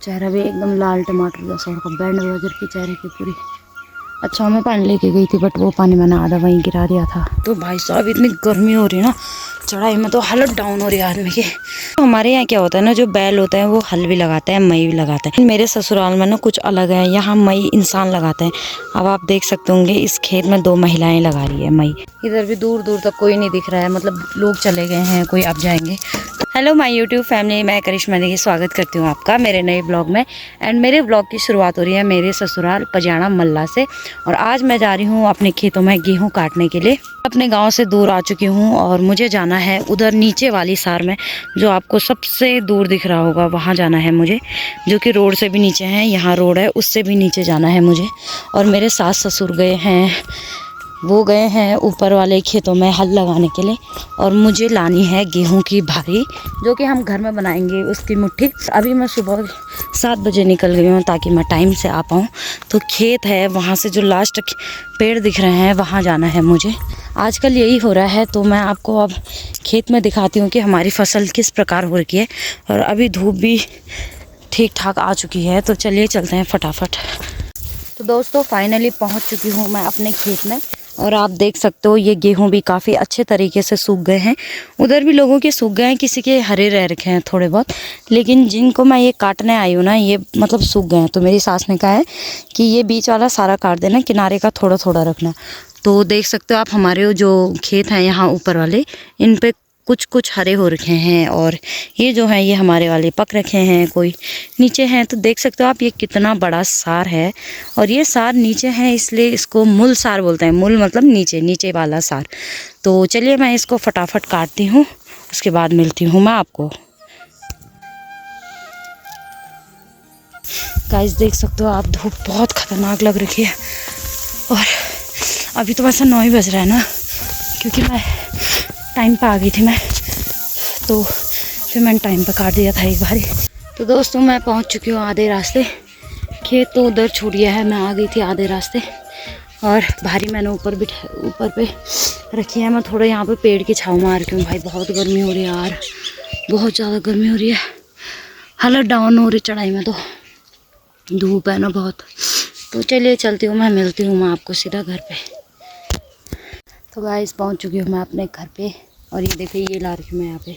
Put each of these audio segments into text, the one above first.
चेहरा भी एकदम लाल टमाटर जैसा और बैंड वगैरह की चेहरे की पूरी। अच्छा मैं पानी लेके गई थी बट वो पानी मैंने आधा वहीं गिरा दिया था। तो भाई साहब इतनी गर्मी हो रही है ना, चढ़ाई में तो हालत डाउन हो रही है आदमी की। तो हमारे यहाँ क्या होता है ना, जो बैल होता है वो हल भी लगाते हैं, मई भी लगाते हैं। मेरे ससुराल में ना कुछ अलग है, यहाँ मई इंसान लगाते हैं। अब आप देख सकते होंगे इस खेत में 2 महिलाएं लगा रही है मई। इधर भी दूर दूर तक कोई नहीं दिख रहा है, मतलब लोग चले गए हैं, कोई अब जाएंगे। हेलो माय यूट्यूब फैमिली, मैं करिश्मा देगी स्वागत करती हूँ आपका मेरे नए ब्लॉग में। एंड मेरे ब्लॉग की शुरुआत हो रही है मेरे ससुराल पजाना मल्ला से। और आज मैं जा रही हूँ अपने खेतों में गेहूँ काटने के लिए। अपने गांव से दूर आ चुकी हूँ और मुझे जाना है उधर नीचे वाली सार में, जो आपको सबसे दूर दिख रहा होगा, वहाँ जाना है मुझे, जो कि रोड से भी नीचे है। यहाँ रोड है, उससे भी नीचे जाना है मुझे। और मेरे सास ससुर गए हैं, वो गए हैं ऊपर वाले खेतों में हल लगाने के लिए। और मुझे लानी है गेहूं की भारी, जो कि हम घर में बनाएंगे उसकी मुट्ठी। अभी मैं सुबह 7 बजे निकल गई हूँ ताकि मैं टाइम से आ पाऊँ। तो खेत है, वहाँ से जो लास्ट पेड़ दिख रहे हैं वहाँ जाना है मुझे। आजकल यही हो रहा है, तो मैं आपको अब खेत में दिखाती हूँ कि हमारी फसल किस प्रकार हो रही है। और अभी धूप भी ठीक ठाक आ चुकी है, तो चलिए चलते हैं फटाफट। तो दोस्तों फाइनली पहुँच चुकी हूँ मैं अपने खेत में। और आप देख सकते हो ये गेहूं भी काफ़ी अच्छे तरीके से सूख गए हैं। उधर भी लोगों के सूख गए हैं, किसी के हरे रह रखे हैं थोड़े बहुत। लेकिन जिनको मैं ये काटने आई हूँ ना, ये मतलब सूख गए हैं। तो मेरी सास ने कहा है कि ये बीच वाला सारा काट देना, किनारे का थोड़ा थोड़ा रखना। तो देख सकते हो आप हमारे जो खेत हैं यहाँ ऊपर वाले, इन पे कुछ कुछ हरे हो रखे हैं। और ये जो है ये हमारे वाले पक रखे हैं, कोई नीचे हैं। तो देख सकते हो आप ये कितना बड़ा सार है। और ये सार नीचे है, इसलिए इसको मूल सार बोलते हैं। मूल मतलब नीचे, नीचे वाला सार। तो चलिए मैं इसको फटाफट काटती हूँ, उसके बाद मिलती हूँ मैं आपको। गाइस देख सकते हो आप, धूप बहुत खतरनाक लग रही है। और अभी तो वैसे 9 ही बज रहा है ना, क्योंकि मैं टाइम पे आ गई थी मैं, तो फिर मैंने टाइम पे काट दिया था एक बारी। तो दोस्तों मैं पहुंच चुकी हूँ आधे रास्ते। खेत तो उधर छूट गया है, मैं आ गई थी आधे रास्ते। और भारी मैंने ऊपर पे रखी है। मैं थोड़ा यहाँ पे पेड़ की छाँव मार के हूँ। भाई बहुत गर्मी हो रही है यार, बहुत ज़्यादा गर्मी हो रही है, हालत डाउन हो रही चढ़ाई में। तो धूप है ना बहुत। तो चलिए चलती हूँ मैं, मिलती हूँ मैं आपको सीधा घर पे। तो गाइस पहुँच चुकी हूँ मैं अपने घर पे। और ये देखिए ये ला रखी हूँ मैं यहाँ पे,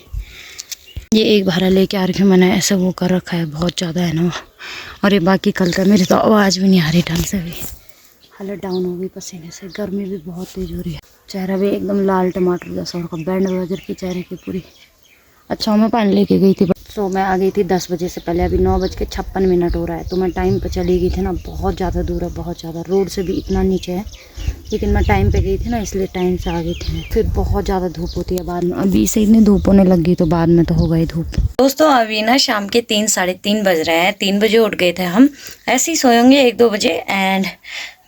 ये एक भारा लेके आ रखी हूँ मैंने। ऐसा वो कर रखा है, बहुत ज़्यादा है ना। और ये बाकी कल का, मेरी तो आवाज़ भी नहीं आ रही ढंग से भी, हालत डाउन हो गई पसीने से। गर्मी भी बहुत तेज़ हो रही है, चेहरा भी एकदम लाल टमाटर जैसा और बैंड वगैरह की चेहरे की पूरी। अच्छा मैं पानी लेके गई थी, तो मैं आ गई थी 10 बजे से पहले। अभी 9:56 हो रहा है। तो मैं टाइम पे चली गई थी ना, बहुत ज़्यादा दूर है, बहुत ज़्यादा, रोड से भी इतना नीचे है। लेकिन मैं टाइम पे गई थी ना, इसलिए टाइम से आ गई थी। फिर बहुत ज़्यादा धूप होती है बाद में, अभी से इतनी धूप होने लग गई तो बाद में तो हो गई धूप। दोस्तों अभी ना शाम के 3 साढ़े 3 बज रहे हैं। 3 बजे उठ गए थे हम, ऐसे ही सोए होंगे 1-2 बजे। एंड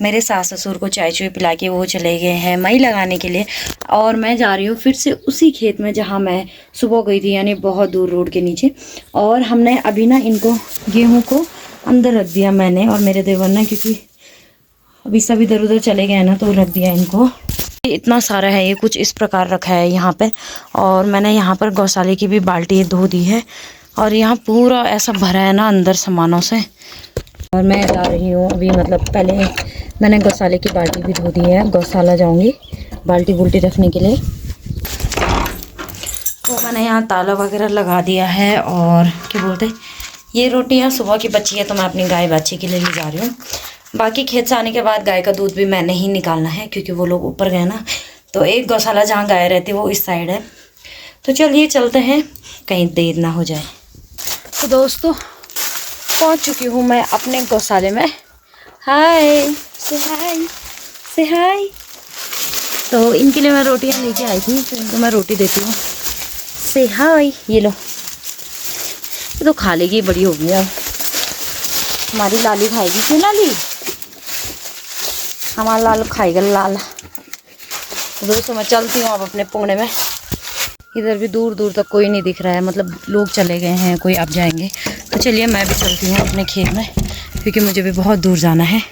मेरे सास ससुर को चाय चुई पिला के वो चले गए हैं मई लगाने के लिए। और मैं जा रही हूँ फिर से उसी खेत में जहाँ मैं सुबह गई थी, यानी बहुत दूर रोड के नीचे। और हमने अभी ना इनको गेहूं को अंदर रख दिया मैंने और मेरे देवर ने, क्योंकि अभी सब इधर उधर चले गए ना, तो रख दिया इनको। इतना सारा है, ये कुछ इस प्रकार रखा है यहाँ पे। और मैंने यहाँ पर गौशाले की भी बाल्टी धो दी है। और यहाँ पूरा ऐसा भरा है ना अंदर सामानों से। और मैं जा रही हूँ अभी, मतलब पहले मैंने गौशाले की बाल्टी भी धो दी है। गौशाला जाऊँगी बाल्टी बुल्टी रखने के लिए। तो मैंने यहाँ ताला वगैरह लगा दिया है। और क्या बोलते, ये रोटियाँ सुबह की बची है, तो मैं अपनी गाय बच्चे के लिए ले जा रही हूँ। बाकी खेत से आने के बाद गाय का दूध भी मैंने ही निकालना है, क्योंकि वो लोग ऊपर गए ना। तो एक गौशाला जहाँ गाय रहती है वो इस साइड है। तो चलिए चलते हैं, कहीं देर ना हो जाए। तो दोस्तों पहुँच चुकी हूँ मैं अपने गौशाले में। हाय से हाय से हाय। तो इनके लिए मैं रोटियाँ लेके आई थी, तो इनको मैं रोटी देती हूँ। से हाय, ये लो, ये तो खा लेगी, बड़ी होगी अब। हमारी लाली खाएगी, क्यों लाली, हमारा लाल खाएगा लाला। तो दोस्तों मैं चलती हूँ अब अपने पुंगड़े में। इधर भी दूर दूर तक कोई नहीं दिख रहा है, मतलब लोग चले गए हैं, कोई अब जाएंगे। तो चलिए मैं भी चलती हूँ अपने खेत में, क्योंकि मुझे भी बहुत दूर जाना है।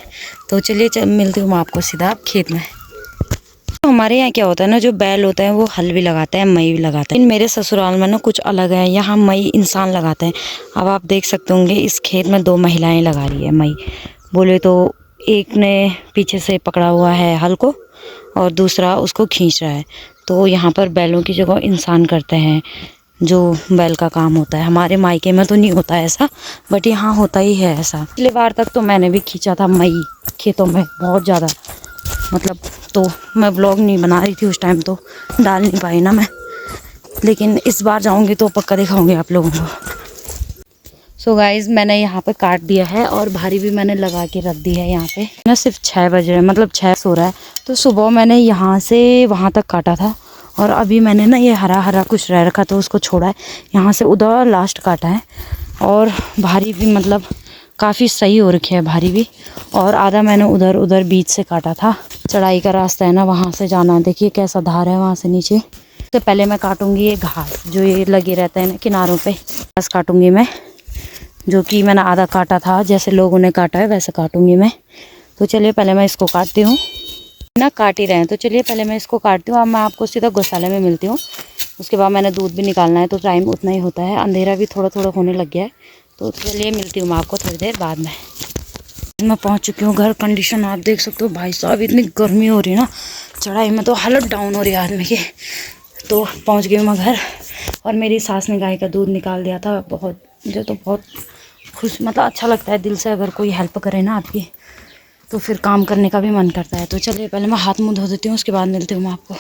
तो चलिए मिलती हूँ मैं आपको सीधा अब खेत में। तो हमारे यहाँ क्या होता है ना, जो बैल होता है वो हल भी लगाते हैं, मई भी लगाते हैं। लेकिन मेरे ससुराल में ना कुछ अलग है, यहाँ मई इंसान लगाते हैं। अब आप देख सकते होंगे इस खेत में 2 महिलाएं लगा रही है मई। बोले तो एक ने पीछे से पकड़ा हुआ है हल को और दूसरा उसको खींच रहा है। तो यहाँ पर बैलों की जगह इंसान करते हैं जो बैल का काम होता है। हमारे मायके में तो नहीं होता ऐसा, बट यहाँ होता ही है ऐसा। पिछली बार तक तो मैंने भी खींचा था मई खेतों में बहुत ज़्यादा, मतलब तो मैं ब्लॉग नहीं बना रही थी उस टाइम, तो डाल नहीं पाई ना मैं। लेकिन इस बार जाऊँगी तो पक्का दिखाऊँगी आप लोगों को। सो गाइज़ मैंने यहाँ पे काट दिया है और भारी भी मैंने लगा के रख दी है। यहाँ पे ना सिर्फ 6 बज रहे हैं, मतलब 6 हो रहा है। तो सुबह मैंने यहाँ से वहाँ तक काटा था और अभी मैंने ना ये हरा हरा कुछ रह रखा तो उसको छोड़ा है, यहाँ से उधर लास्ट काटा है। और भारी भी मतलब काफ़ी सही हो रखी है भारी भी। और आधा मैंने उधर उधर बीच से काटा था। चढ़ाई का रास्ता है ना, वहाँ से जाना, देखिए कैसा धार है वहाँ से नीचे। तो पहले मैं काटूँगी ये घास जो ये लगे रहते हैं ना किनारों पे, घास काटूँगी मैं, जो कि मैंने आधा काटा था, जैसे लोगों ने काटा है वैसे काटूँगी मैं। तो चलिए पहले मैं इसको काटती हूँ ना, काट ही रहे हैं तो चलिए पहले मैं इसको काटती हूँ। अब मैं आपको सीधा गौशाला में मिलती हूँ। उसके बाद मैंने दूध भी निकालना है तो टाइम उतना ही होता है, अंधेरा भी थोड़ा थोड़ा होने लग गया है। तो चलिए मिलती हूँ मैं आपको थोड़ी देर बाद में। मैं पहुँच चुकी हूँ घर। कंडीशन आप देख सकते हो भाई साहब, इतनी गर्मी हो रही है ना, चढ़ाई में तो हालत डाउन हो रही है आदमी की। तो पहुँच गई मैं घर और मेरी सास ने गाय का दूध निकाल दिया था। बहुत, मुझे तो बहुत खुश, मतलब अच्छा लगता है दिल से अगर कोई हेल्प करे ना आपकी, तो फिर काम करने का भी मन करता है। तो चलिए पहले मैं हाथ मुँह धो देती हूँ, उसके बाद मिलती हूँ मैं आपको।